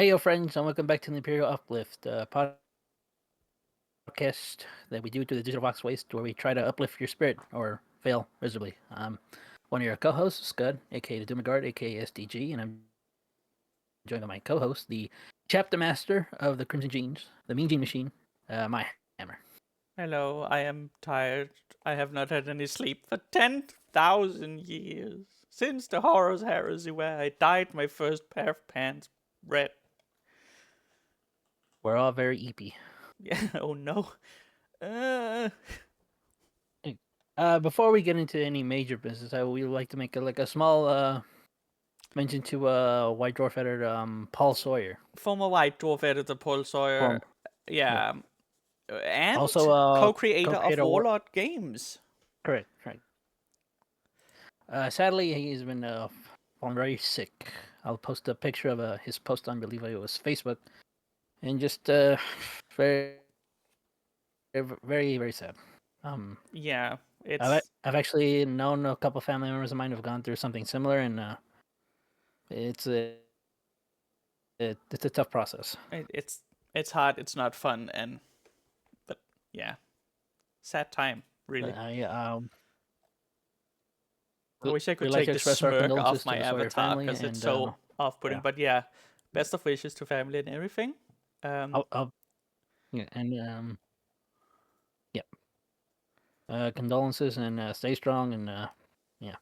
Hey, yo, friends, and welcome back to the Imperial Uplift podcast that we do to the Digital Vox Waste, where we try to uplift your spirit or fail miserably. One of your co-hosts, Scud, aka the Doom Guard, aka SDG, and I'm joined by my co-host, the chapter master of the Crimson Genes, the Mean Gene Machine, my Hammer. Hello, I am tired. I have not had any sleep for 10,000 years. Since the Horus Heresy, where I dyed my first pair of pants red. We're all very eepy. Yeah, oh no. Uh, Before we get into any major business, I would like to make a small mention to White Dwarf editor Paul Sawyer. Former White Dwarf editor Paul Sawyer. Form, yeah. Yeah. And Also, co-creator of co-creator Warlord Games. Correct. Sadly, he's been fallen very sick. I'll post a picture of his post on, I believe it was Facebook, and just very, very, very sad. Yeah, I've it's actually known a couple family members of mine who've gone through something similar, and it's it's a tough process. it's hard, it's not fun, but yeah. Sad time, really. I wish I We'd could like to take the express our smirk condolences off to my the Sawyer avatar family, because it's and so off-putting. yeah, But yeah, best of wishes to family and everything. yeah, and yeah, condolences and stay strong and yeah.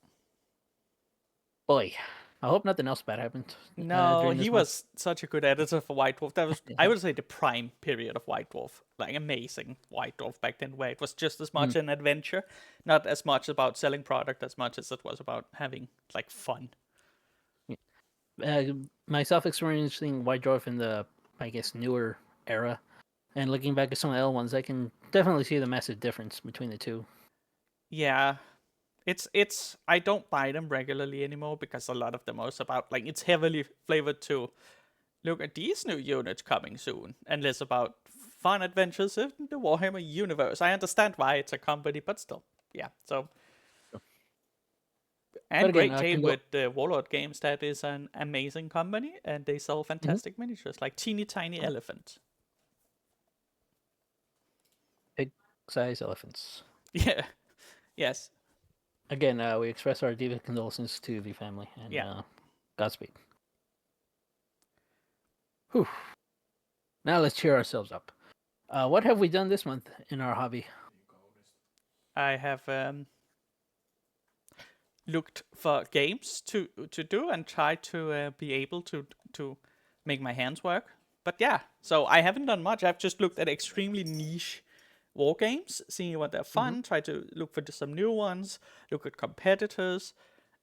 Boy, I hope nothing else bad happened No, during he this month. was such a good editor for White Dwarf. That was, I would say, the prime period of White Dwarf. Like amazing White Dwarf back then, where it was just as much Mm. an adventure, not as much about selling product as much as it was about having like fun. Myself experiencing White Dwarf in the, I guess, newer era, and looking back at some of the L ones, I can definitely see the massive difference between the two. Yeah, it's I don't buy them regularly anymore because a lot of them are about like it's heavily flavored to look at these new units coming soon, and less about fun adventures in the Warhammer universe. I understand why it's a company, but still, yeah. So, But and again, great team with the Warlord Games. That is an amazing company, and they sell Mhm. fantastic miniatures like teeny tiny elephant. Big size elephants. Yeah. Yes. Again, we express our deepest condolences to the family and Yeah. Godspeed. Whew. Now let's cheer ourselves up. What have we done this month in our hobby? I have looked for games to do and try to be able to make my hands work. But yeah, so I haven't done much. I've just looked at extremely niche war games, seeing what they're Mm-hmm. fun, try to look for some new ones, look at competitors,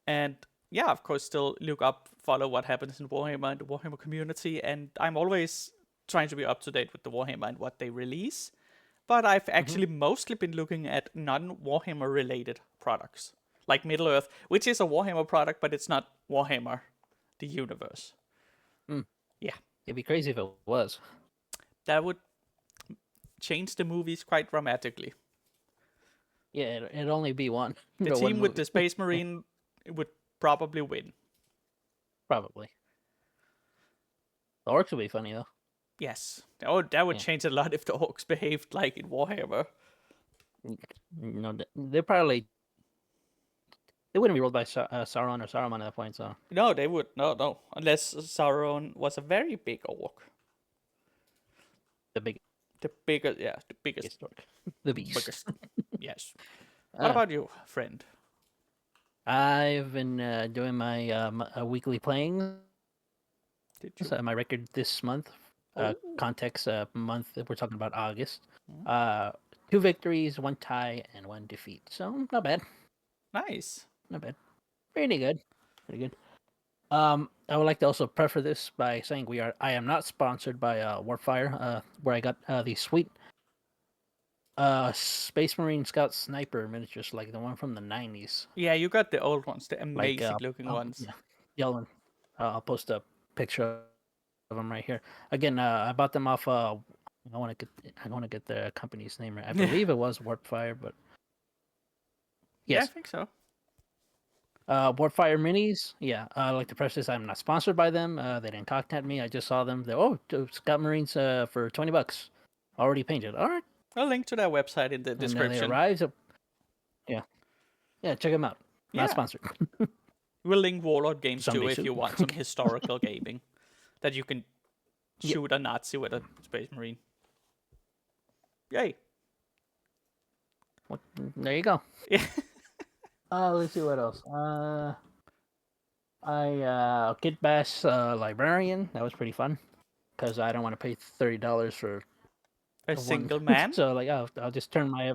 and yeah, of course, still look up, follow what happens in Warhammer and the Warhammer community. And I'm always trying to be up to date with the Warhammer and what they release. But I've Mm-hmm. actually mostly been looking at non-Warhammer related products, like Middle Earth, which is a Warhammer product, but it's not Warhammer, the universe. Mm. Yeah, It'd be crazy if it was. that would change the movies quite dramatically. Yeah, it'd only be one. The One team with movie. the Space Marine would probably win. Probably. The orcs would be funny though. Yes. Oh, that would Yeah. change a lot if the orcs behaved like in Warhammer. They probably they wouldn't be ruled by Sauron or Saruman at that point. So No, they would. No. Unless Sauron was a very big orc. the biggest The biggest, yeah, the biggest, orc, the beast. biggest. Yes. What about you, friend? I've been doing my weekly playing. Did you? My record this month. Oh. Context month. We're talking about August. Hmm. 2 victories, 1 tie, and 1 defeat. So not bad. Nice. Not bad. Pretty good. Pretty good. I would like to also preface this by saying I am not sponsored by Warfire, where I got the sweet Space Marine Scout Sniper miniatures, like the one from the 90s. Yeah, you got the old ones, the Like, amazing looking ones. yeah, yellow one. I'll post a picture of them right here. Again, I bought them off. I want to get the company's name right. I believe it was Warpfire, but Yeah, I yes. think so. Warfire Minis, yeah. I'd like to preface this. I'm not sponsored by them. They didn't contact me. I just saw them. Scott Marines for $20, already painted. All right, I'll link to their website in the and they description. arrived. Yeah, yeah. Check them out. Not Yeah. sponsored. We'll link Warlord Games too Someday if you soon. want some historical gaming that you can Yeah. shoot a Nazi with a Space Marine. Yay. There you go. Yeah. Let's see what else. Kid Bass Librarian. That was pretty fun because I don't want to pay $30 for A one. single man? So like, I'll just turn my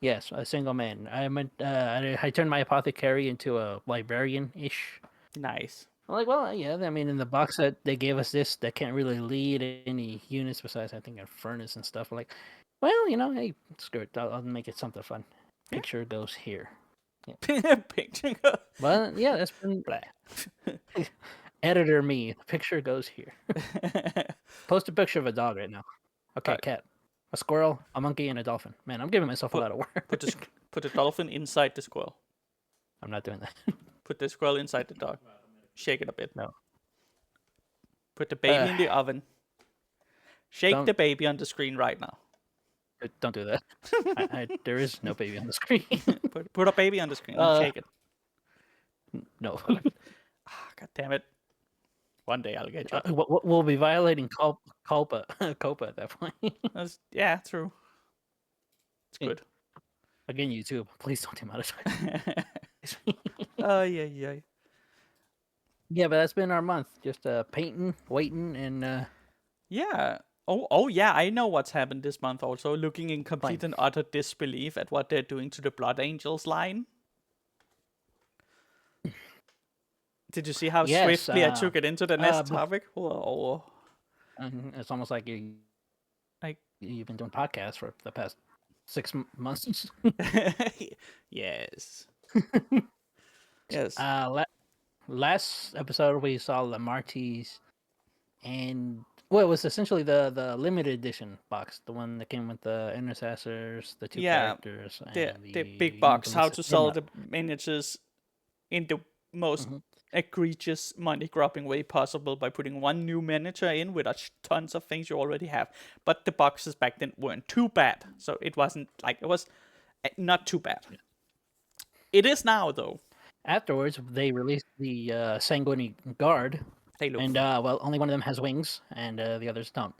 yes, a single man. I turned my apothecary into a librarian ish. Nice. I'm like, well, yeah. I mean, in the box set they gave us this that can't really lead any units besides I think a furnace and stuff. Like, well, hey, screw it. I'll make it something fun. Yeah. Picture goes here. Picture. But yeah, that's been blah. Editor me. The picture goes here. Post a picture of a dog right now. Okay, cat, a squirrel, a monkey, and a dolphin. Man, I'm giving myself a lot of work. Put the dolphin inside the squirrel. I'm not doing that. Put the squirrel inside the dog. Shake it a bit. No. Put the baby in the oven. Shake the baby on the screen right now. Don't do that. There is no baby on the screen. Put a baby on the screen and shake it. No. God damn it. One day I'll get you. We'll be violating COPA at that point. Yeah, true. It's good. Again, YouTube, please don't demonetize. Oh, yeah. Yeah, but that's been our month. Just painting, waiting, and yeah. Oh, yeah. I know what's happened this month. Also, looking in complete and utter disbelief at what they're doing to the Blood Angels line. Did you see how swiftly I took it into the next topic? Whoa. It's almost like you've been doing podcasts for the past 6 months. Yes. Yes. Last episode we saw Lamartie's, and it was essentially the limited edition box, the one that came with the intercessors, the two characters, and the big box. How to sell the miniatures in the most egregious money grabbing way possible by putting one new miniature in with tons of things you already have. But the boxes back then weren't too bad, so it wasn't like it was not too bad. It is now though. Afterwards, they released the Sanguinary Guard, and only one of them has wings, and the others don't.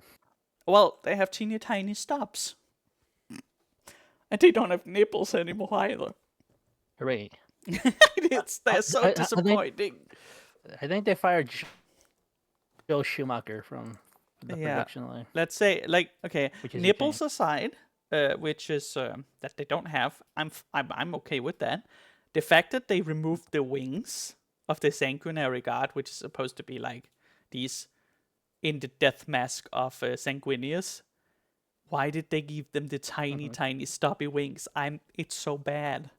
Well, they have teeny tiny stubs, and they don't have nipples anymore either. Hooray! They're so disappointing. I think they fired Joe Schumacher from the production line. Let's say, nipples aside, which is that they don't have. I'm okay with that. The fact that they removed the wings of the Sanguinary Guard, which is supposed to be like these in the death mask of Sanguinius, why did they give them the tiny, tiny stubby wings? It's so bad.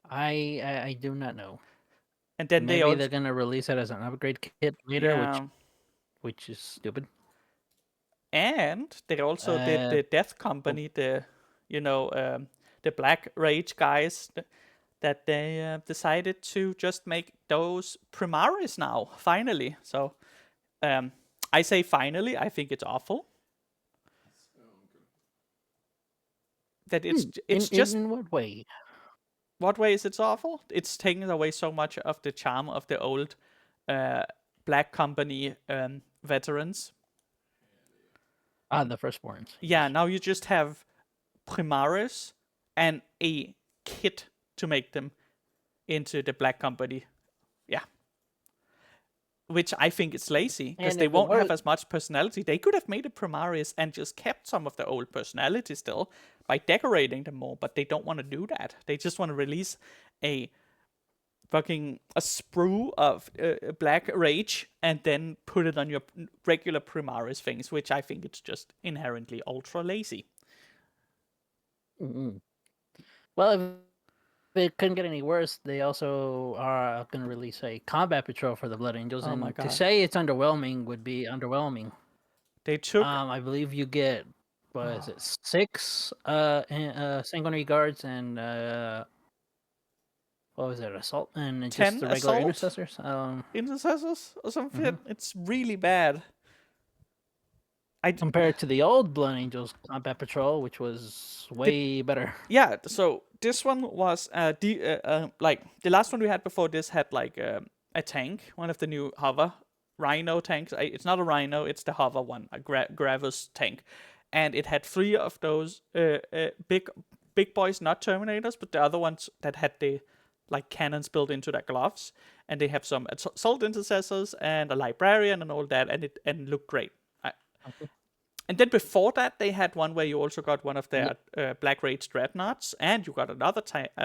I do not know. And then maybe they're gonna release it as an upgrade kit later, which is stupid. And they also did the Death Company, the Black Rage guys, that they decided to just make those Primaris now, finally. So I say finally, I think it's awful. That it's just in what way? What way is it awful? It's taking away so much of the charm of the old Black Company veterans. The firstborns. Yeah, now you just have Primaris and a kit to make them into the Black Company. Yeah. Which I think is lazy, because they won't have as much personality. They could have made a Primaris and just kept some of the old personality still by decorating them more, but they don't want to do that. They just want to release a sprue of Black Rage and then put it on your regular Primaris things, which I think it's just inherently ultra lazy. Mm-hmm. Well, if it couldn't get any worse, they also are going to release a combat patrol for the Blood Angels, and to say it's underwhelming would be underwhelming. They took, I believe you get, what is it, 6 Sanguinary Guards and what was it, assault and just 10 the regular assault intercessors. intercessors or something. Mhm. It's really bad. Compared to the old Blood Angels Combat Patrol, which was the, way better. yeah, so this one was like the last one we had before this had like a tank, one of the new hover Rhino tanks. It's not a Rhino, it's the hover one, a Gravis tank, and it had 3 of those big boys, not Terminators, but the other ones that had the like cannons built into their gloves, and they have some assault intercessors and a librarian and all that, and it looked great. Okay. And then before that, they had one where you also got one of Yeah. their Black Rage Dreadnoughts, and you got another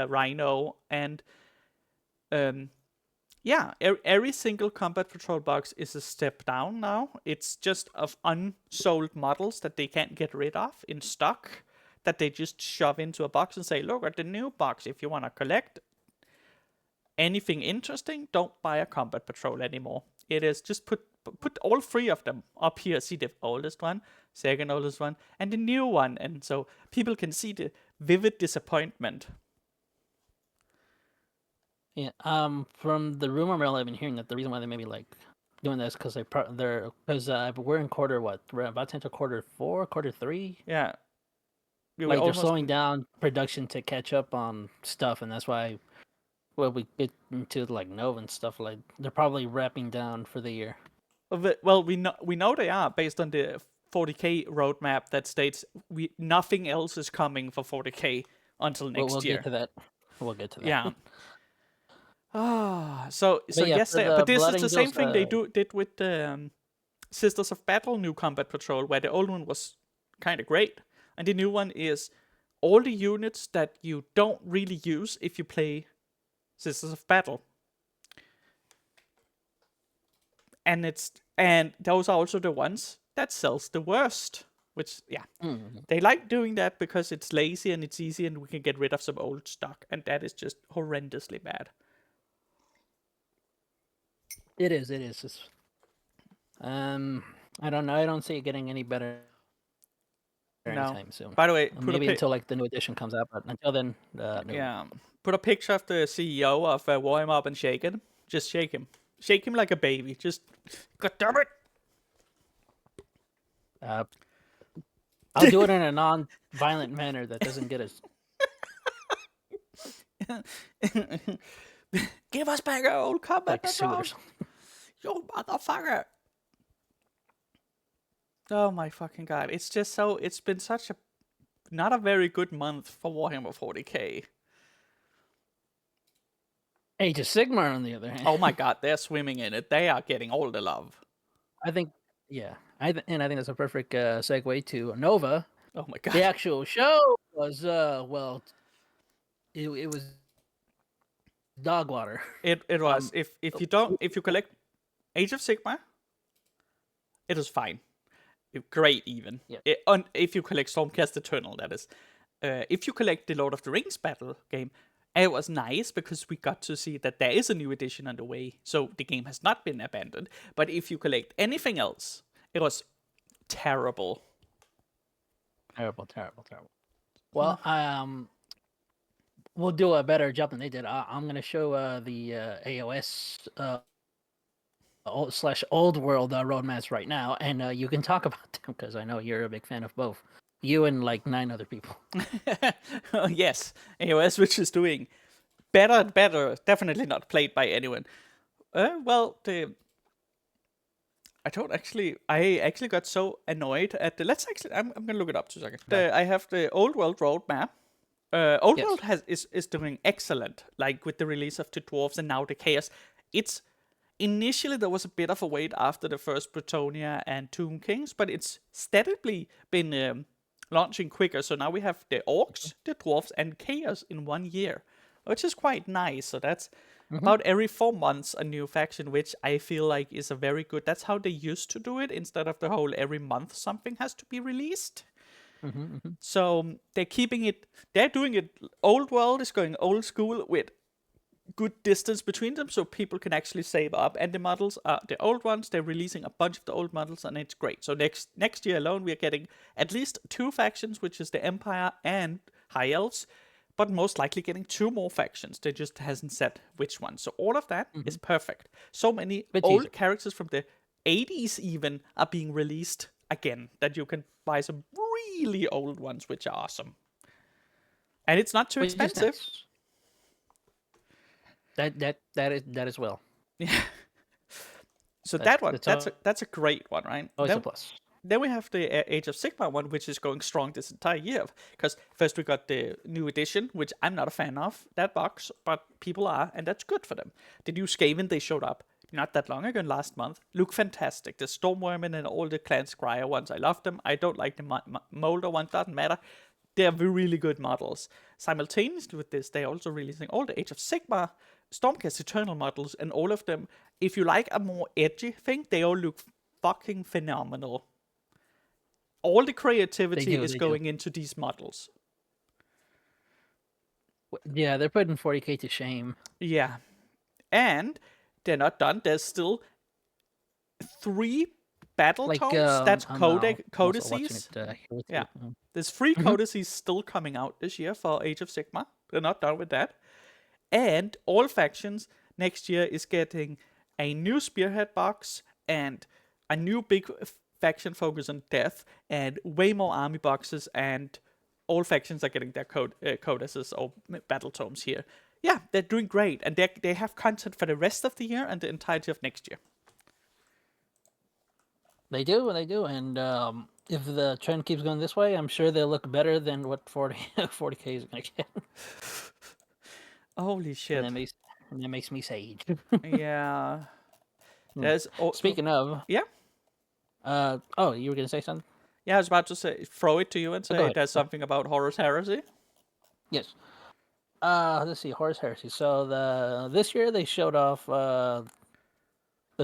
Rhino, and yeah, every single Combat Patrol box is a step down now. It's just of unsold models that they can't get rid of in stock, that they just shove into a box and say, look at the new box. If you want to collect anything interesting, don't buy a Combat Patrol anymore. It is just put all 3 of them up here. See the oldest one, second oldest one, and the new one, and so people can see the vivid disappointment. Yeah. From the rumor mill, I've been hearing that the reason why they may be like doing this because they're because we're in quarter what? We're about to enter quarter 4, quarter 3. Yeah, we were Like they're almost slowing down production to catch up on stuff, and that's why when we get into like Nova and stuff, like they're probably wrapping down for the year. well. We know they are based on the 40K roadmap that states nothing else is coming for 40K until We'll next get year. to that. We'll get to that. Yeah. So But yeah, yes, for the but this Blood is the same Angels, thing they did with the Sisters of Battle New Combat Patrol, where the old one was kind of great, and the new one is all the units that you don't really use if you play Sisters of Battle, and those are also the ones that sells the worst. Which they like doing that because it's lazy and it's easy, and we can get rid of some old stock, and that is just horrendously bad. it is. I don't know. I don't see it getting any better No. anytime soon. By the way, Maybe until like the new edition comes out, but until then, no. yeah, put a picture of the CEO of Warhammer up and shake it. Just shake him like a baby. Just, god damn it! I'll do it in a non-violent manner that doesn't get us. Give us back our old combat Like patrol, sewers. you motherfucker! Oh my fucking god! It's just so. It's been such a not a very good month for Warhammer 40K. Age of Sigmar, on the other hand. Oh my god, they're swimming in it. They are getting all the love. I think, yeah, and I think that's a perfect segue to Nova. Oh my god. The actual show was well, it was dog water. It was. If you collect Age of Sigmar, it is fine. Great even. Yeah. If you collect Stormcast Eternal, that is. If you collect the Lord of the Rings battle game, it was nice because we got to see that there is a new edition on the way, so the game has not been abandoned. But if you collect anything else, it was terrible. Terrible. Well, we'll do a better job than they did. I'm gonna show the AOS old world roadmaps right now, and you can talk about them because I know you're a big fan of both. You and like 9 other people. Yes, AOS, which is doing better and better. Definitely not played by anyone. Well, I actually got so annoyed at the. I'm gonna look it up 2 seconds. I have the Old World roadmap. Old Yes. World is doing excellent, like with the release of the dwarves and now the chaos. It's initially there was a bit of a wait after the first Bretonia and Tomb Kings, but it's steadily been launching quicker. So now we have the orcs, the dwarves, and chaos in 1 year, which is quite nice. So that's about every 4 months a new faction, which I feel like is a very good. That's how they used to do it instead of the whole every month something has to be released. So they're keeping it. They're doing it. Old World is going old school with good distance between them, so people can actually save up. And the models are the old ones. They're releasing a bunch of the old models, and it's great. So next year alone, we are getting at least 2 factions, which is the Empire and High Elves. but most likely getting 2 more factions. They just hasn't said which one. So all of that is perfect. So many Bit old teaser. characters from the 80s even are being released again, that you can buy some really old ones, which are awesome. And it's not too Which is expensive. nice. That is well. Yeah. So That's that one, that's always that's a great one, right? a plus. Then we have the Age of Sigmar one, which is going strong this entire year. Because first we got the new edition, which I'm not a fan of, that box, but people are, and that's good for them. The new Skaven, they showed up not that long ago, last month. Look fantastic. The Stormwormen and all the Clan Scryer ones, I love them. I don't like the Molder ones, doesn't matter. They're really good models. Simultaneously with this, they're also releasing all the Age of Sigmar Stormcast Eternal models, and all of them, if you like a more edgy thing, they all look fucking phenomenal. All the creativity is They do. going into these models. Yeah, they're putting 40K to shame. Yeah. And they're not done. There's still 3 battle Like tomes. That's I'm also watching codices. it here with Yeah. you. There's 3 codices still coming out this year for Age of Sigmar. They're not done with that. And all factions next year is getting a new Spearhead box and a new big faction focus on death and way more army boxes, and all factions are getting their codices or battle tomes here. Yeah, they're doing great, and they have content for the rest of the year and the entirety of next year. They do, and if the trend keeps going this way, I'm sure they'll look better than what 40K is going to get. Holy shit! And that makes me sage. Yeah. There's Speaking of, yeah. Oh, you were going to say something? Yeah, I was about to say, throw it to you and Oh, go say ahead. there's something about Horus Heresy. Yes. Let's see, Horus Heresy. So this year they showed off the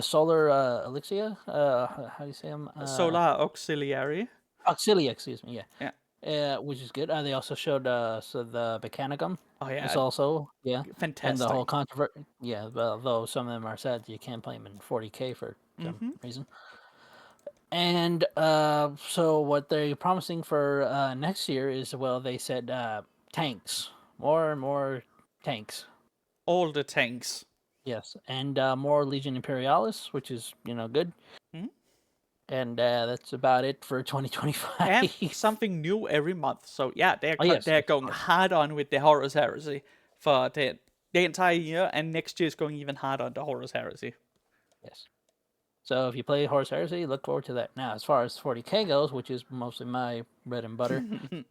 Solar Elixir. How do you say them? Solar Auxiliary. Auxilia, excuse me. Yeah. Which is good. They also showed so the Mechanicum. Oh It's yeah, also and the fantastic. whole controversy. Yeah, though some of them are said you can't play them in 40K for some reason. And so what they're promising for next year is, well, they said tanks, more and more tanks. All the tanks. Yes, and more Legion Imperialis, which is good. And that's about it for 2025. And something new every month. So yeah, Oh yes, they're of going course. hard on with the Horus Heresy for the entire year, and next year is going even harder on the Horus Heresy. Yes. So if you play Horus Heresy, look forward to that. Now, as far as 40K goes, which is mostly my bread and butter, they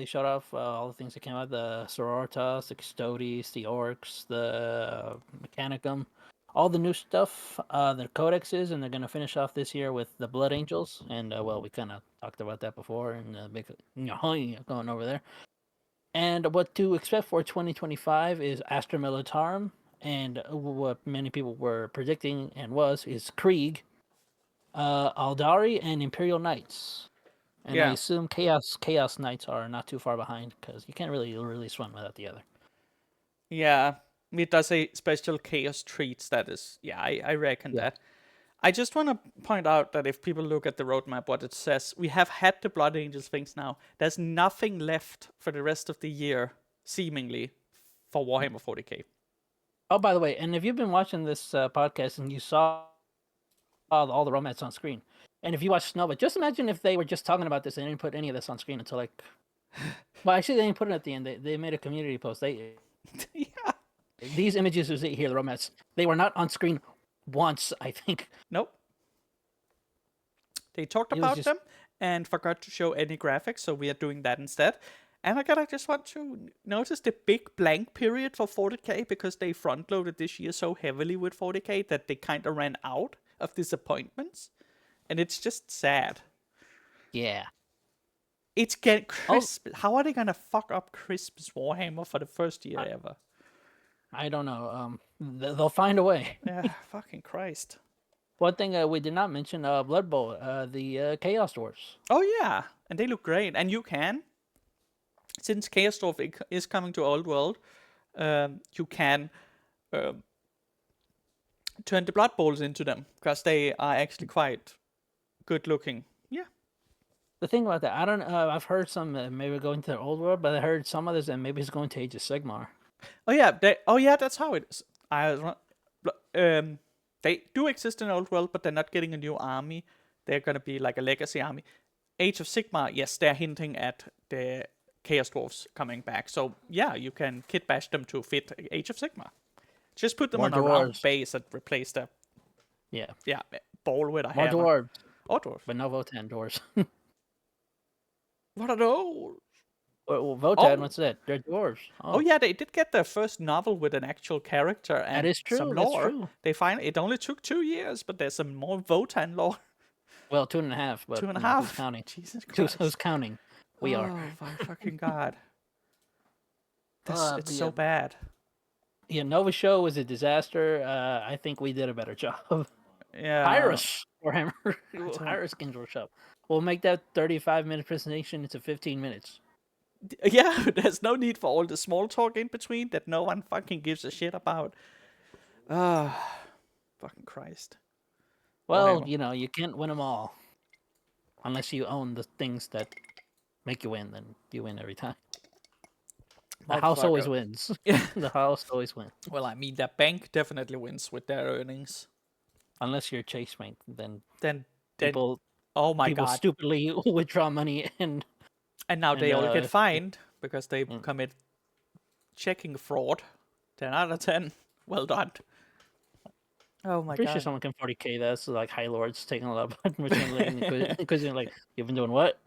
showed off all the things that came out: the Sororitas, the Custodes, the Orcs, the Mechanicum, all the new stuff, the codexes, and they're going to finish off this year with the Blood Angels. And we kind of talked about that before, and big going over there. And what to expect for 2025 is Astra Militarum, and what many people were predicting is Krieg, Aldari, and Imperial Knights. And I Yeah. assume Chaos Knights are not too far behind, because you can't really release one without the other. Yeah. It does a special chaos treats that is. Yeah, I reckon Yeah. that. I just want to point out that if people look at the roadmap, what it says, we have had the Blood Angels things now. There's nothing left for the rest of the year, seemingly, for Warhammer 40k. Oh, by the way, and if you've been watching this podcast and you saw all the romance on screen, and if you watch Snowball, just imagine if they were just talking about this and they didn't put any of this on screen until well, actually, they didn't put it at the end. They made a community post. Yeah. These images you see here, the romance, they were not on screen once, I think. Nope. They talked about them and forgot to show any graphics, so we are doing that instead. And I just want to notice the big blank period for 40k, because they front loaded this year so heavily with 40k that they kind of ran out of disappointments. And it's just sad. Yeah. It's getting crisp. How are they gonna fuck up Crisp's Warhammer for the first year ever? I don't know. They'll find a way. Yeah, fucking Christ. One thing we did not mention, Blood Bowl, the Chaos Dwarfs. Oh yeah, and they look great. And you can, since Chaos Dwarf is coming to Old World, you can turn the Blood Bowls into them, because they are actually quite good looking. Yeah. The thing about that, I don't. I've heard some maybe going to the old world, but I heard some others that maybe it's going to Age of Sigmar. Oh yeah, that's how it is. They do exist in Old World, but they're not getting a new army. They're gonna be like a legacy army. Age of Sigmar, yes, they're hinting at the Chaos Dwarfs coming back. So yeah, you can kit bash them to fit Age of Sigmar. Just put them More on a round dwarves. base and replace the Yeah, ball with a more hammer. dwarves, Or dwarves. but no Votan dwarves. What are those? Well, Votan, Oh, what's that? They're dwarves. oh Oh, yeah, they did get their first novel with an actual character that and is some true. That's lore. true. They find it only took 2 years, but there's some more Votan lore. Well, 2.5, but Two and a who's half. counting? Jesus Who's Christ. counting? We are. Oh my fucking god. It's The so bad. Nova show was a disaster. I think we did a better job. Yeah. Hire us, Warhammer. don't- Hire us, Games Workshop. We'll make that 35-minute presentation into 15 minutes. Yeah, there's no need for all the small talk in between that no one fucking gives a shit about. Ah, fucking Christ. Well, Warhammer. you can't win them all. Unless you own the things that make you win, then you win every time. The house always Motherfucker. wins. Yeah. The house always wins. Well, I mean, the bank definitely wins with their earnings. Unless you're Chase Bank, then Then, people oh my people god. stupidly withdraw money and And now they all get uh, fined because they mm. commit checking fraud. 10 out of 10. Well done. Oh my pretty sure god. someone can 40K. That's like High Lords taking a lot of because you're like, you've been doing what?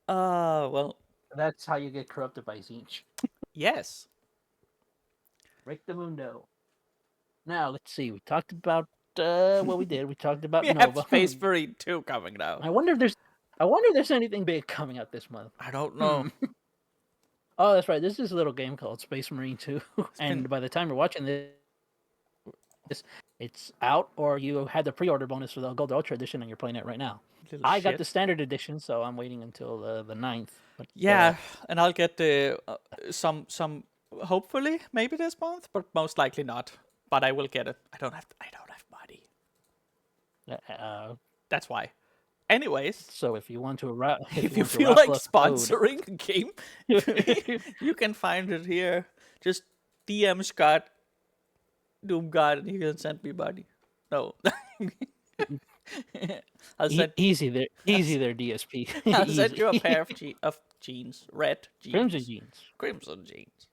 Well, That's how you get corrupted by Zinch. yes. Break the mundo. Now let's see. We talked about what we did. We talked about We have Nova. Space Marine 2 coming now. I wonder if there's anything big coming out this month. I don't know. Oh, that's right. This is a little game called Space Marine 2, and been- by the time you're watching this, it's out, or you had the pre-order bonus for the Gold Ultra Edition, and you're playing it right now. Little I got shit. the Standard Edition, so I'm waiting until the 9th. But, Yeah, and I'll get the some hopefully maybe this month, but most likely not. But I will get it. I don't have money. That's why. Anyways, so if you want to, if you feel like sponsoring a game, you can find it here. Just DM Scott Doomguard and he can send me money. No. I'll send easy there, DSP. I'll send Easy. you a pair of jeans, red jeans, Crimson jeans. crimson jeans.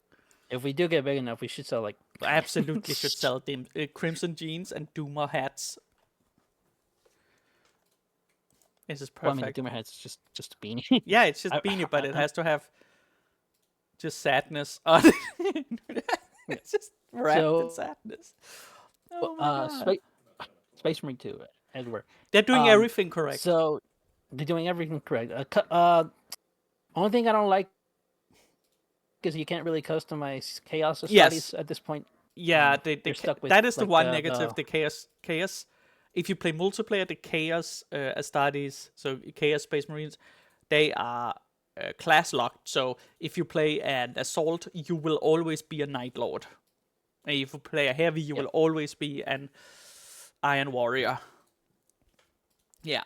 If we do get big enough, we should sell like I absolutely should sell them crimson jeans and Doomer hats. This is Well, I perfect. mean, the Doomer hat's just a beanie. Yeah, it's just beanie, but it has to have just sadness on it. It's just wrapped in sadness. Oh my god. Space Marine 2, Edward. They're doing everything correct. So they're doing everything correct. Only thing I don't like is you can't really customize Chaos studies at this point. Yeah, they're stuck with that is the like, one negative. The chaos. If you play multiplayer, the Chaos Astartes, so Chaos Space Marines, they are class locked. So if you play an assault, you will always be a Night Lord. And if you play a heavy, you will always be an Iron Warrior. Yeah.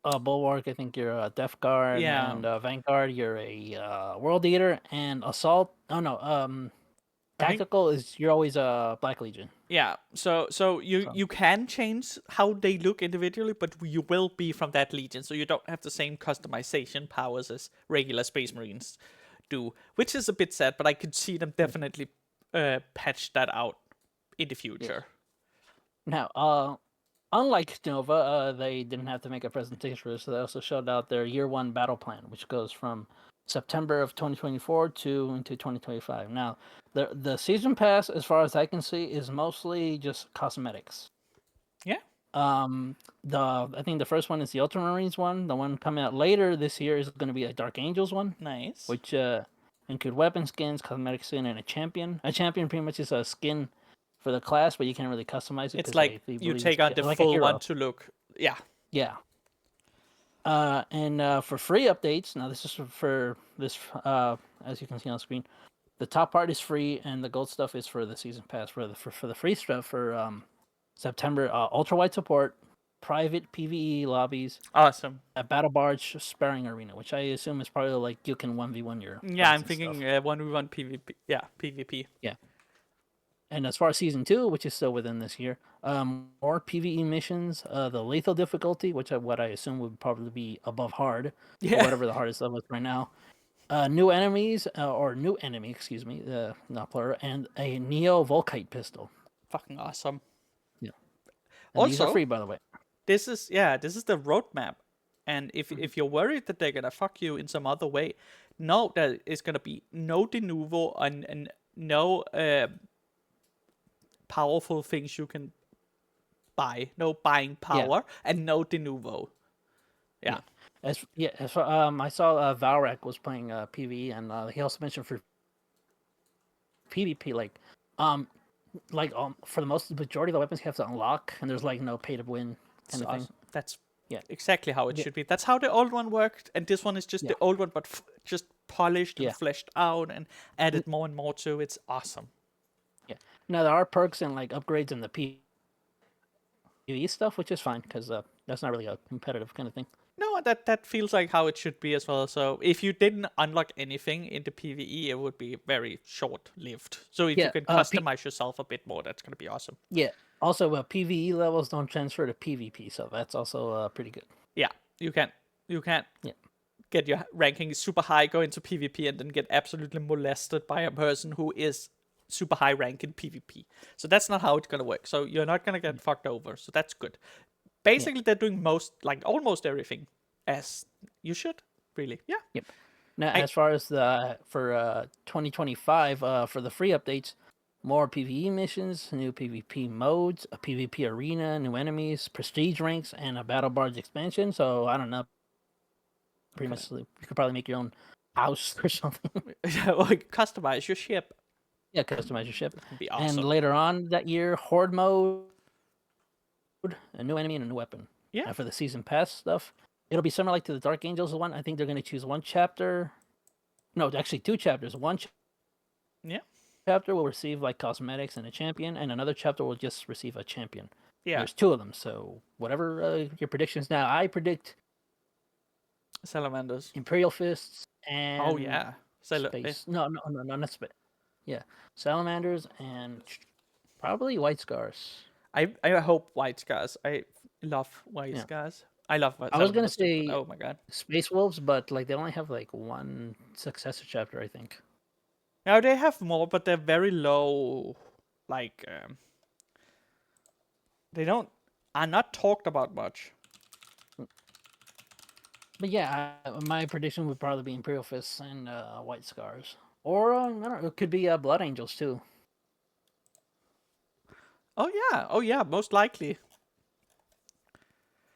Bulwark, I think you're a Death Guard, Yeah. and Vanguard, you're a World Eater, and Assault. Oh no, Tactical is you're always a Black Legion. Yeah, so you can change how they look individually, but you will be from that legion, so you don't have the same customization powers as regular Space Marines do, which is a bit sad, but I could see them definitely patch that out in the future. Now, unlike Nova, they didn't have to make a presentation for this, so they also showed out their Year 1 battle plan, which goes from September of 2024 into 2025. Now, the season pass, as far as I can see, is mostly just cosmetics. Yeah. I think the first one is the Ultramarines one. The one coming out later this year is going to be a Dark Angels one. Nice. Which include weapon skins, cosmetic skin, and a champion. A champion pretty much is a skin for the class, but you can't really customize it. It's like you take on the full one to look. Yeah. Yeah. And for free updates, now this is for this, as you can see on screen, the top part is free, and the gold stuff is for the season pass. For the free stuff for September, ultra wide support, private PvE lobbies, Awesome. a battle barge sparring arena, which I assume is probably like you can 1v1 your Yeah, friends I'm and stuff. thinking 1v1 PvP. Yeah, PvP. Yeah. And as far as season 2, which is still within this year, more PvE missions, the lethal difficulty, which what I assume would probably be above hard, or Yeah. whatever the hardest level is right now. New enemies, or new enemy, excuse me, not plural, and a Neo Volkite pistol. Fucking awesome. Yeah. And these are Also, free, by the way. this is the roadmap. And if you're worried that they're gonna fuck you in some other way, know that it's gonna be no de novo and no powerful things you can buy, no buying Yeah. power, and no de novo. Yeah. As for, I saw Valrak was playing PvE, and he also mentioned for PvP, for the majority of the weapons you have to unlock, and there's like no pay to win It's kind of thing. awesome. That's Yeah, exactly how it yeah, should be. That's how the old one worked, and this one is just yeah, the old one, but just polished and yeah, fleshed out and added more and more to. It's awesome. yeah. Now there are perks and like upgrades in the PvE stuff, which is fine because that's not really a competitive kind of thing. No, that feels like how it should be as well. So if you didn't unlock anything in the PvE, it would be very short lived. So if you Yeah, can customize yourself a bit more, that's gonna be awesome. yeah. Also, PvE levels don't transfer to PvP, so that's also pretty good. Yeah, you can't Yeah, get your ranking super high, go into PvP, and then get absolutely molested by a person who is super high rank in PvP. So that's not how it's gonna work. So you're not gonna get fucked over. So that's good. yeah, Basically, they're doing almost everything as you should, really. Yeah. yep. Now, I as far as the for 2025, for the free updates, more PvE missions, new PvP modes, a PvP arena, new enemies, prestige ranks, and a battle barge expansion. So I don't know. Pretty much, you could probably make your own house or something. like customize your ship. Yeah, customize your ship. It'd be And awesome. later on that year, horde mode, a new enemy, and a new weapon. Yeah. And for the season pass stuff, it'll be similar like to the Dark Angels one. I think they're going to choose one chapter. No, actually two chapters. One Yeah. chapter will receive like cosmetics and a champion, and another chapter will just receive a champion. Yeah. There's two of them, so whatever your predictions now, I predict Salamanders. Imperial Fists and Oh yeah. Space. No, not Space. Yeah, Salamanders and probably White Scars. I hope White Scars. I love White Yeah, Scars. I love I was gonna Salamanders too, but say oh my god. Space Wolves, but like they only have like one successor chapter, I think. Now they have more, but they're very low. Like they don't are not talked about much. But yeah, my prediction would probably be Imperial Fists and White Scars, or I don't know, it could be Blood Angels too. Oh yeah, most likely.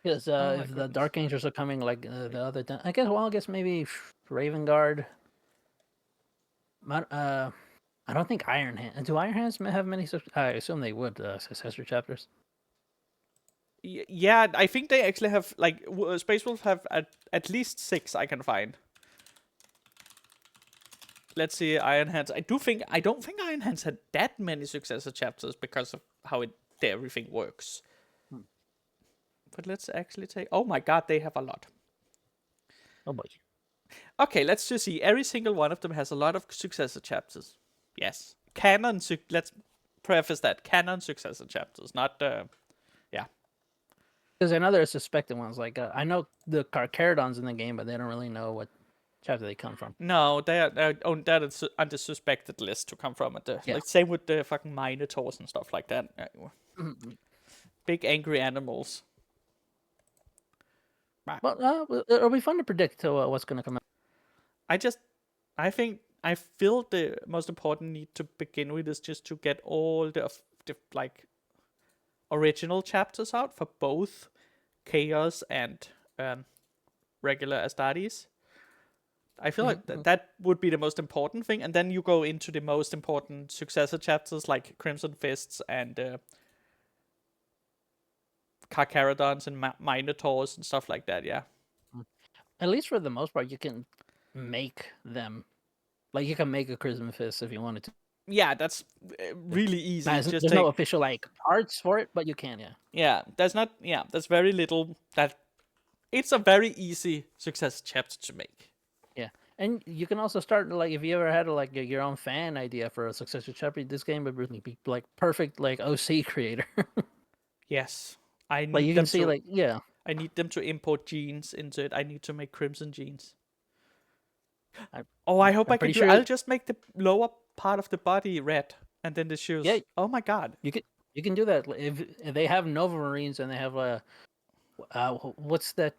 Because Oh my if the goodness. Dark Angels are coming like the other, I guess. Well, I guess maybe Raven Guard. I don't think Iron Hand. Do Iron Hands have many? I assume they would successor chapters. Yeah, I think they actually have like Space Wolves have at least 6 I can find. Let's see, Iron Hands. I don't think Iron Hands had that many successor chapters because of how everything works. But let's actually take. Oh my god, they have a lot. Oh boy. Okay, let's just see. Every single one of them has a lot of successor chapters. Yes, canon. Let's preface that canon successor chapters, not yeah. Because I know there are suspected ones. Like I know the Carcharodons in the game, but they don't really know what chapter they come from. No, they're on the suspected list to come from. Yeah. Like same with the fucking Minotaurs and stuff like that. Big angry animals. Well, it'll be fun to predict what's going to come out. I feel the most important need to begin with is just to get all the like original chapters out for both Chaos and regular Astartes. I feel like that would be the most important thing, and then you go into the most important successor chapters like Crimson Fists and Carcharodons and Minotaurs and stuff like that. Yeah. At least for the most part, you can make them. Like you can make a Crimson Fist if you wanted to. Yeah, that's really easy. Just There's no take. official like parts for it, but you can, yeah. Yeah, there's not. Yeah, there's very little that. It's a very easy success chapter to make. Yeah, and you can also start like if you ever had like your own fan idea for a successor chapter, this game would really be like perfect like OC creator. Yes, I Like need you can them see to. like yeah, I need them to import jeans into it. I need to make crimson jeans. I, Oh, I hope I'm I can pretty do. sure. I'll just make the lower part of the body red, and then the Yeah, shoes. Oh my god. you can do that if they have Nova Marines and they have what's that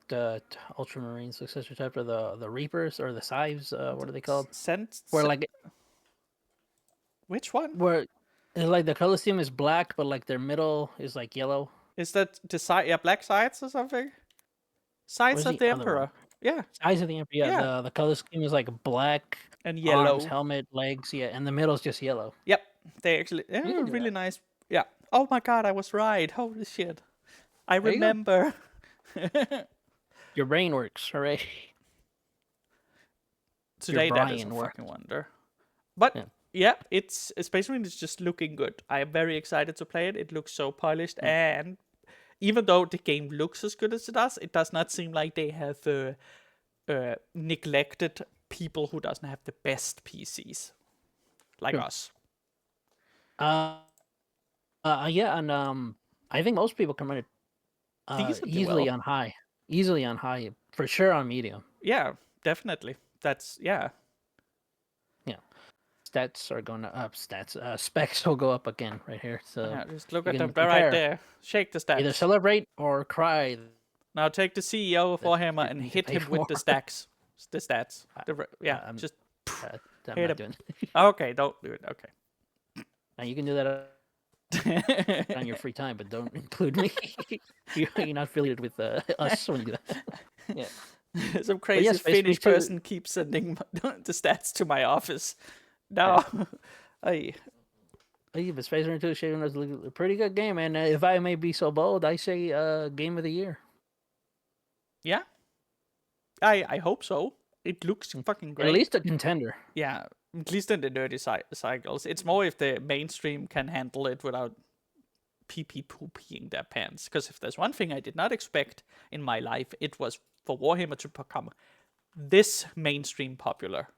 Ultramarine successor chapter, the Reapers or the Scythes, what are they called? Sent. Where like Which one? where like the color scheme is black, but like their middle is like yellow. Is that the side? Yeah, black sides or something? Sides Where's of the the other one? Emperor. Yeah, Eyes of the Emperor. Yeah, yeah, the color scheme is like black and arms, yellow. helmet, legs. Yeah, and the middle's just yellow. Yep, they actually. You Yeah, can do really that. nice. Yeah. Oh my god, I was right. Holy shit. I There you go. remember. Your brain works. Hooray! Your Today that is a brain works. fucking wonder. But Yeah. yeah, it's Space Marine is just looking good. I am very excited to play it. It looks so polished, Mm. and even though the game looks as good as it does not seem like they have neglected people who doesn't have the best PCs like True. us. Uh, yeah, and I think most people can run it Decently easily well. on high. Easily on high, for sure on medium. Yeah, definitely. That's yeah. Yeah, stats are going up. Specs will go up again right here. So Yeah, just look you at can them. They're right compare. there. Shake the Either stats. celebrate or cry Now take the CEO of that Warhammer you and need to hit pay him for with more. the stacks. The stats. Yeah, I'm, just I'm hit not him. doing. Okay, don't do it. Okay. Now you can do that on your free time, but don't include me. You're not affiliated with us when you do that. Yeah, Some but crazy yes, Space Marine Finnish 2. person keeps sending the stats to my office. Yeah. No. Ay. But Space Marine 2 is shaping as a pretty good game, and if I may be so bold, I say game of the year. Yeah. I hope so. It looks fucking At great. least a contender. Yeah, at least in the nerdy cycles. It's more if the mainstream can handle it without pee-pee-poo-peeing their pants. Because if there's one thing I did not expect in my life, it was for Warhammer to become this mainstream popular.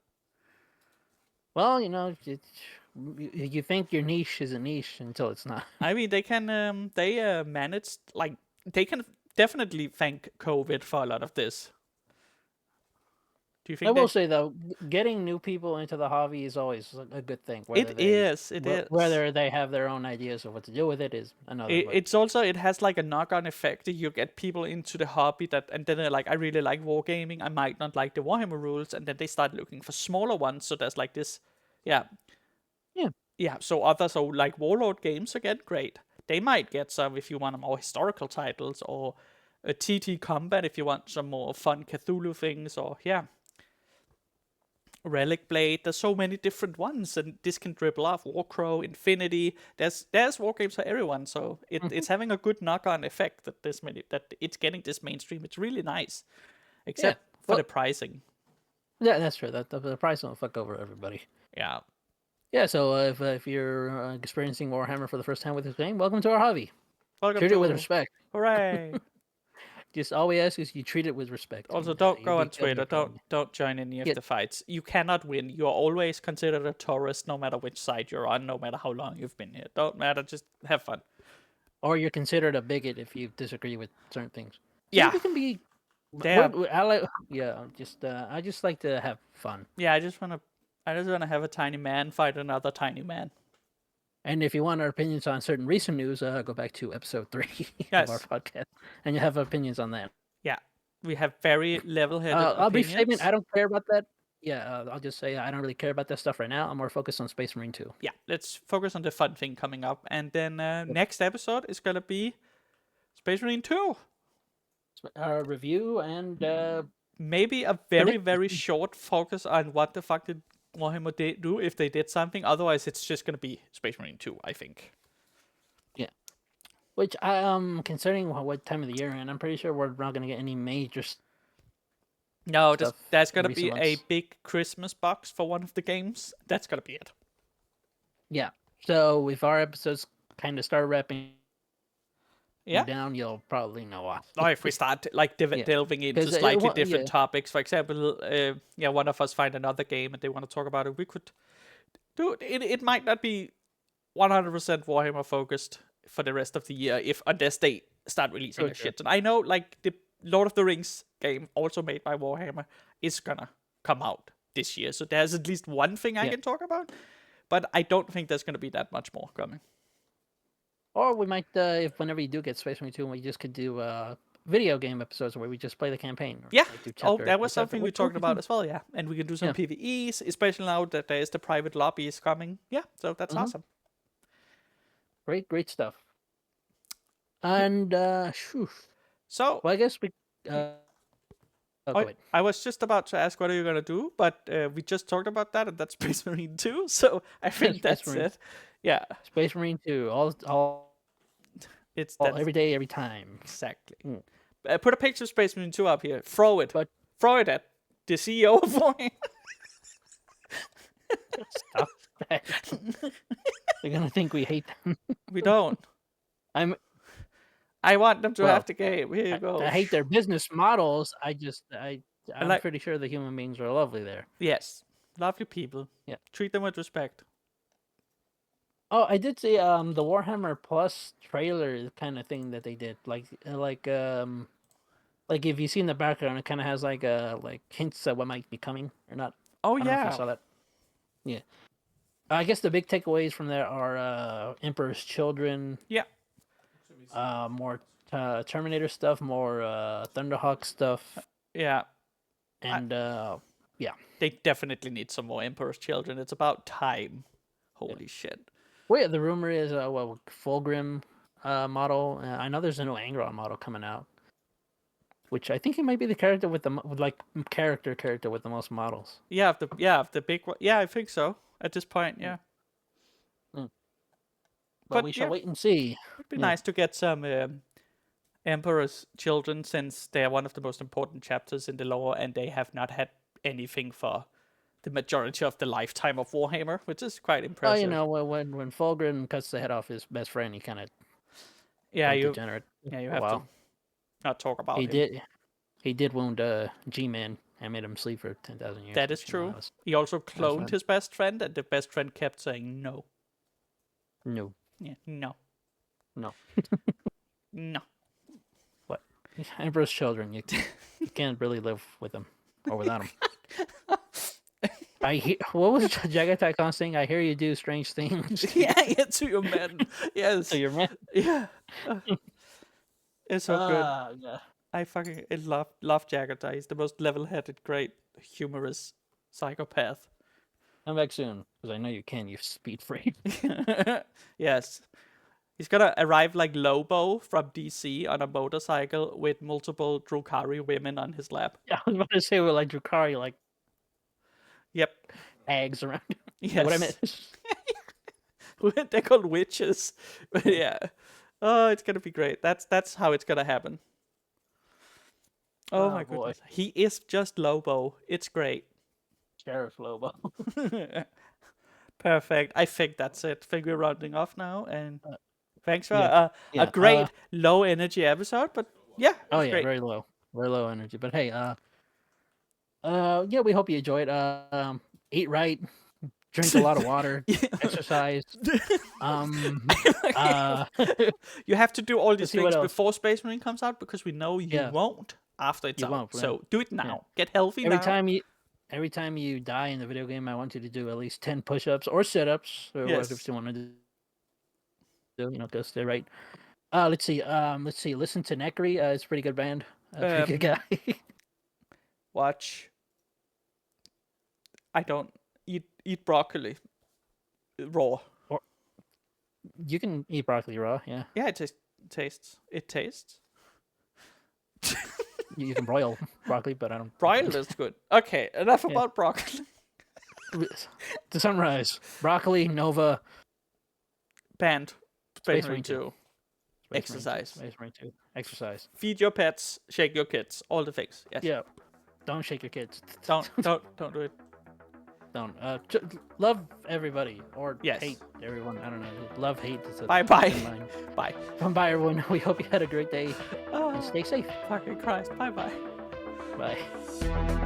Well, you think your niche is a niche until it's not. I mean, they managed, like, they can definitely thank COVID for a lot of this. Do you I think will they? say though, getting new people into the hobby is always a good thing. It is. It is. Whether they have their own ideas of what to do with it is another. But It's also, it has like a knock-on effect. You get people into the hobby that, and then they're like, I really like wargaming. I might not like the Warhammer rules, and then they start looking for smaller ones. So there's like this, yeah, yeah, yeah. So like Warlord games again, great. They might get some if you want more historical titles, or a TT Combat if you want some more fun Cthulhu things, or yeah. Relic Blade. There's so many different ones, and this can dribble off Warcrow, Infinity. There's war games for everyone, so it's having a good knock-on effect that it's getting this mainstream. It's really nice, except for well, the pricing. yeah, that's true. That the price won't fuck over everybody. Yeah, Yeah, so if you're experiencing Warhammer for the first time with this game, welcome to our hobby. welcome Treat it with to respect. hooray. Just all we ask is you treat it with respect. Also, and, don't you'll go be on Twitter. fine. Don't join any of Yeah, the fights. You cannot win. You are always considered a tourist, no matter which side you're on, no matter how long you've been here. Don't matter. Just have fun. or you're considered a bigot if you disagree with certain things. Yeah, We can be. there. I just like to have fun. Yeah, I just wanna have a tiny man fight another tiny man. And if you want our opinions on certain recent news, go back to episode 3 of our Yes. podcast, and you have opinions on that. Yeah, we have very level-headed I'll brief opinions. statement. I don't care about that. Yeah, I'll just say I don't really care about that stuff right now. I'm more focused on Space Marine 2. Yeah, let's focus on the fun thing coming up, and then next episode is gonna be Space Marine 2. Review and Maybe a very short focus on what the fuck did Warhammer do if they did something. Otherwise, it's just gonna be Space Marine 2, I think. yeah. Which considering what time of the year, and I'm pretty sure we're not gonna get any major No, stuff. there's gonna recent be a months. big Christmas box for one of the games. That's gonna be it. Yeah. So if our episodes kind of start wrapping Yeah. down, you'll probably know why. Or if we start like Yeah. delving into Because slightly yeah, different topics, for example, one of us find another game and they want to talk about it, we could do it. It might not be 100% Warhammer focused for the rest of the year if unless they start releasing a sure. shit. And I know like the Lord of the Rings game, also made by Warhammer, is gonna come out this year. So there's at least one thing I Yeah. can talk about. But I don't think there's gonna be that much more coming. Or we might, if whenever you do get Space Marine 2, we just could do video game episodes where we just play the campaign. Or Yeah. like do Oh, chapter that by was chapter, something we which will talked be about fun. as well, yeah. And we can do some Yeah. PvEs, especially now that there is the private lobbies coming. Yeah, so that's awesome. Great stuff. And phew. So Well, I guess we. Oh, go ahead. I was just about to ask what are you gonna do, but we just talked about that, and that's Space Marine 2. So I think Space that's Marine. it. Yeah, Space Marine 2. All that's every day, every time. exactly. Mm. Put a picture of Space Marine 2 up here. Throw it. But Throw it at the CEO of Warhammer. stop that. They're gonna think we hate them. We don't. I'm. I want them to Well, have the game. Here you go. I hate their business models. I I'm like. pretty sure the human beings are lovely there. Yes, lovely people. Yeah. Treat them with respect. Oh, I did see the Warhammer Plus trailer kind of thing that they did. Like if you see in the background, it kind of has like hints at what might be coming or not. Oh I don't know if you yeah. saw that. Yeah. I guess the big takeaways from there are Emperor's Children, Yeah. more Terminator stuff, more Thunderhawk stuff, Yeah. and yeah. They definitely need some more Emperor's Children. It's about time. Holy shit. Well, yeah, the rumor is Fulgrim model. I know there's a new Angron model coming out, which I think he might be the character with character with the most models. Yeah, the big one. Yeah, I think so. At this point, yeah. Mm. But But we shall yeah, wait and see. it'd be Yeah. nice to get some Emperor's Children since they are one of the most important chapters in the lore, and they have not had anything for the majority of the lifetime of Warhammer, which is quite impressive. Well, you know, when Fulgrim cuts the head off his best friend, he kind of yeah, went you degenerate. you for a have to while. not talk about He him. did wound G-Man and made him sleep for 10,000 years. That is which, you know, true. was He also fun. cloned his best friend, and the best friend kept saying no. no, Yeah, no, no. no. What? Emperor's Children. You can't really live with them or without them. What was Jagatai Khan saying? I hear you do strange things. yeah, to your men. Yes. So you're man. Yeah. It's so good. Yeah. I love Jagatai. He's the most level-headed, great, humorous psychopath. Come back soon, because I know you can. You're speed free. Yes. He's gonna arrive like Lobo from DC on a motorcycle with multiple Drukari women on his lap. I was about to say we're like Drukari, like Yep. eggs around. Yes. What I meant. They're called witches. But yeah. Oh, it's gonna be great. That's how it's gonna happen. Oh my boy. goodness. He is just Lobo. It's great. Sheriff Lobo. Perfect. I think that's it. I think we're rounding off now, and thanks for yeah, a great low energy episode. But yeah, Oh yeah, great. very low energy. But hey, yeah, we hope you enjoyed. Eat right, drink a lot of water, exercise. You have to do all these Let's see what things else. before Space Marine comes out because we know you Yeah. won't after it's You out. won't, So do it now. Yeah. Get healthy Every now. every time you die in the video game, I want you to do at least 10 push-ups or sit-ups or Yes. whatever you want to do. You know, because they're right. Let's see. Listen to Necri. It's a pretty good band. Pretty good guy. Watch. I don't eat broccoli raw. You can eat broccoli raw. Yeah. Yeah, it tastes. It tastes. You can broil broccoli, but I don't. Broiled is good. Okay, enough about broccoli. To summarize, broccoli, Nova, Band. Space Marine Marine 2. Exercise. Space Marine 2. Exercise. Feed your pets. Shake your kids. All the things. Yes. Yeah. Don't shake your kids. Don't do it. don't. Love everybody or Yes. hate everyone. I don't know. Love, hate is a Bye bye. thin line. Bye. Bye, everyone. We hope you had a great day and stay safe. Fucking Christ. Bye bye. Bye.